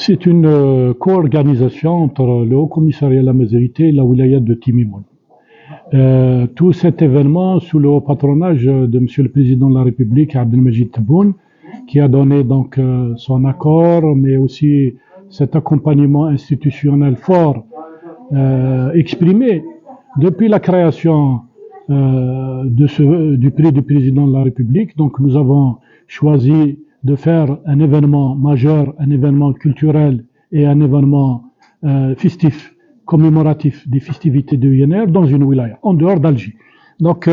C'est une co-organisation entre le Haut Commissariat à la Mazarité et la wilaya de Timimoun. Tout cet événement sous le haut patronage de Monsieur le Président de la République, Abdelmajid Tebboune, qui a donné donc son accord, mais aussi cet accompagnement institutionnel fort exprimé depuis la création du prix du Président de la République. Donc nous avons choisi de faire un événement majeur, un événement culturel et un événement festif, commémoratif des festivités de INR dans une wilaya, en dehors d'Alger. Donc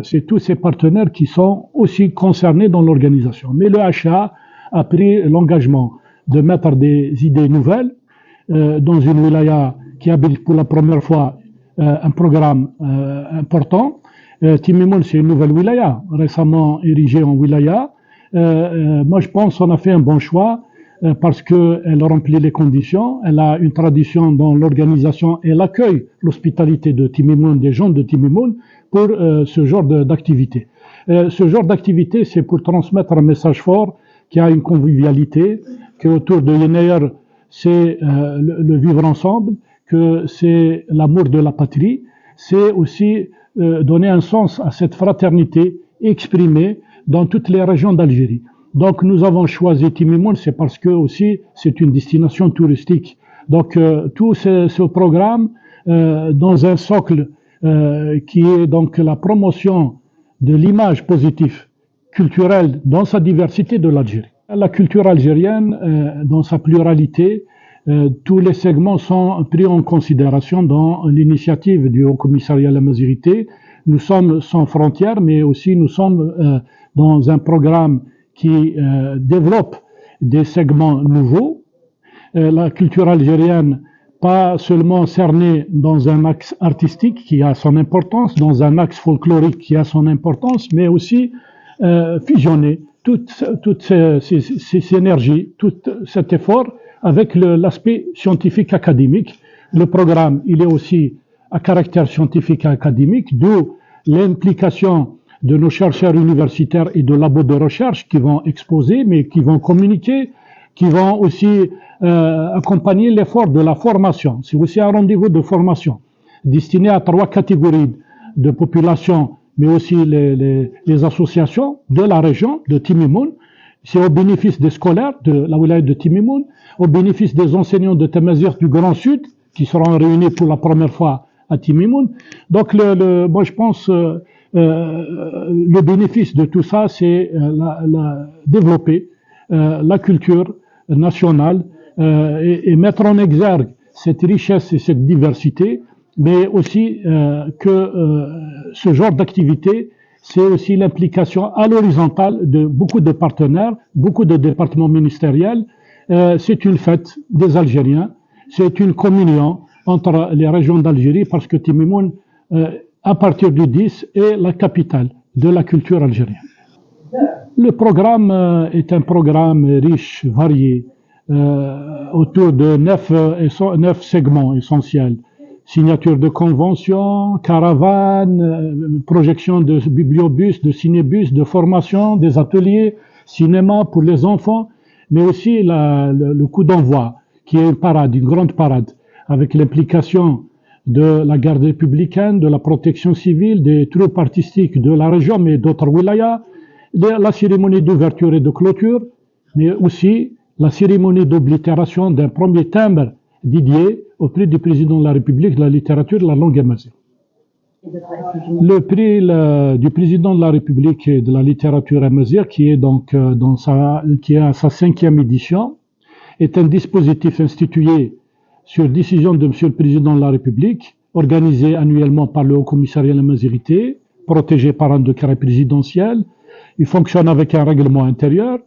c'est tous ces partenaires qui sont aussi concernés dans l'organisation. Mais le HA a pris l'engagement de mettre des idées nouvelles dans une wilaya qui habite pour la première fois un programme important. Timimoun, c'est une nouvelle wilaya, récemment érigée en wilaya. Moi, je pense qu'on a fait un bon choix parce qu'elle remplit les conditions. Elle a une tradition dans l'organisation et l'accueil, l'hospitalité de Timimoun, des gens de Timimoun, pour ce genre d'activité. Ce genre d'activité, c'est pour transmettre un message fort qui a une convivialité, qu'autour de l'INR, c'est le vivre ensemble, que c'est l'amour de la patrie, c'est aussi donner un sens à cette fraternité exprimée dans toutes les régions d'Algérie. Donc nous avons choisi Timimoun, c'est parce que aussi c'est une destination touristique. Donc tout ce programme dans un socle qui est donc la promotion de l'image positive culturelle dans sa diversité de l'Algérie. La culture algérienne dans sa pluralité, tous les segments sont pris en considération dans l'initiative du Haut Commissariat à la Mazarité. Nous sommes sans frontières, mais aussi nous sommes dans un programme qui développe des segments nouveaux. La culture algérienne, pas seulement cernée dans un axe artistique qui a son importance, dans un axe folklorique qui a son importance, mais aussi fusionner toutes ces énergies, tout cet effort avec l'aspect scientifique académique. Le programme, il est aussi à caractère scientifique et académique, d'où l'implication de nos chercheurs universitaires et de labos de recherche qui vont exposer, mais qui vont communiquer, qui vont aussi accompagner l'effort de la formation. C'est aussi un rendez-vous de formation destiné à 3 catégories de population, mais aussi les associations de la région de Timimoun. C'est au bénéfice des scolaires de la wilaya de Timimoun, au bénéfice des enseignants de Tamazight du Grand Sud, qui seront réunis pour la première fois à Timimoun. Donc, moi, je pense, le bénéfice de tout ça, c'est développer la culture nationale et mettre en exergue cette richesse et cette diversité, mais aussi que ce genre d'activité, c'est aussi l'implication à l'horizontale de beaucoup de partenaires, beaucoup de départements ministériels. C'est une fête des Algériens, c'est une communion entre les régions d'Algérie parce que Timimoun, à partir du 10, est la capitale de la culture algérienne. Le programme est un programme riche, varié, autour de 9 segments essentiels. Signature de conventions, caravanes, projection de bibliobus, de cinébus, de formation, des ateliers, cinéma pour les enfants, mais aussi le coup d'envoi, qui est une grande parade, avec l'implication de la garde républicaine, de la protection civile, des troupes artistiques de la région, mais d'autres wilayas, la cérémonie d'ouverture et de clôture, mais aussi la cérémonie d'oblitération d'un premier timbre dédié au prix du Président de la République de la littérature de la langue amazigh. Le prix du Président de la République de la littérature amazigh, qui est donc qui est à sa 5e édition, est un dispositif institué sur décision de Monsieur le Président de la République, organisé annuellement par le Haut Commissariat à la Mazarité, protégé par un décret présidentiel. Il fonctionne avec un règlement intérieur.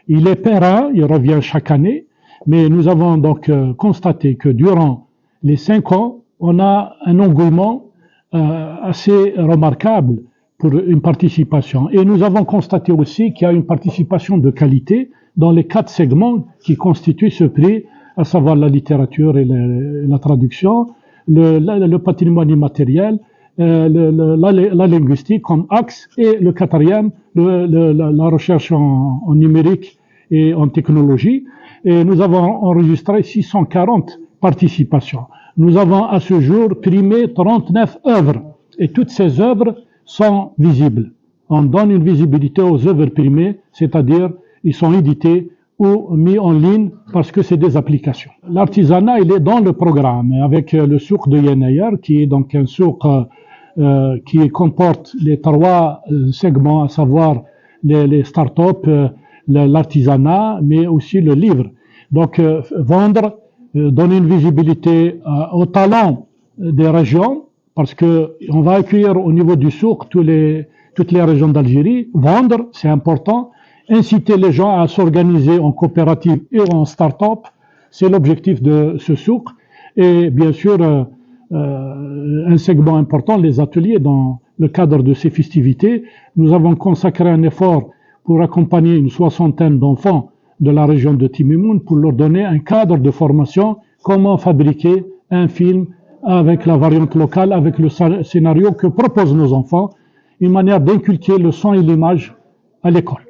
Il est pérenne, il revient chaque année. Mais nous avons donc constaté que durant les 5 ans, on a un engouement assez remarquable pour une participation. Et nous avons constaté aussi qu'il y a une participation de qualité dans les 4 segments qui constituent ce prix, à savoir la littérature et la traduction, le patrimoine immatériel, la linguistique comme axe, et le 4e, la recherche en numérique et en technologie. et nous avons enregistré 640 participations. Nous avons à ce jour primé 39 œuvres et toutes ces œuvres sont visibles. On donne une visibilité aux œuvres primées, c'est-à-dire ils sont édités ou mis en ligne parce que c'est des applications. L'artisanat, il est dans le programme avec le souk de Yenayer, qui est donc un souk qui comporte les trois segments, à savoir les start-up, l'artisanat, mais aussi le livre. Donc vendre, donner une visibilité aux talents des régions, parce que on va accueillir au niveau du souk toutes les régions d'Algérie. Vendre, c'est important. Inciter les gens à s'organiser en coopérative et en start-up, c'est l'objectif de ce souk. Et bien sûr, un segment important, les ateliers. Dans le cadre de ces festivités, nous avons consacré un effort pour accompagner une soixantaine d'enfants de la région de Timimoun pour leur donner un cadre de formation, comment fabriquer un film avec la variante locale, avec le scénario que proposent nos enfants, une manière d'inculquer le son et l'image à l'école.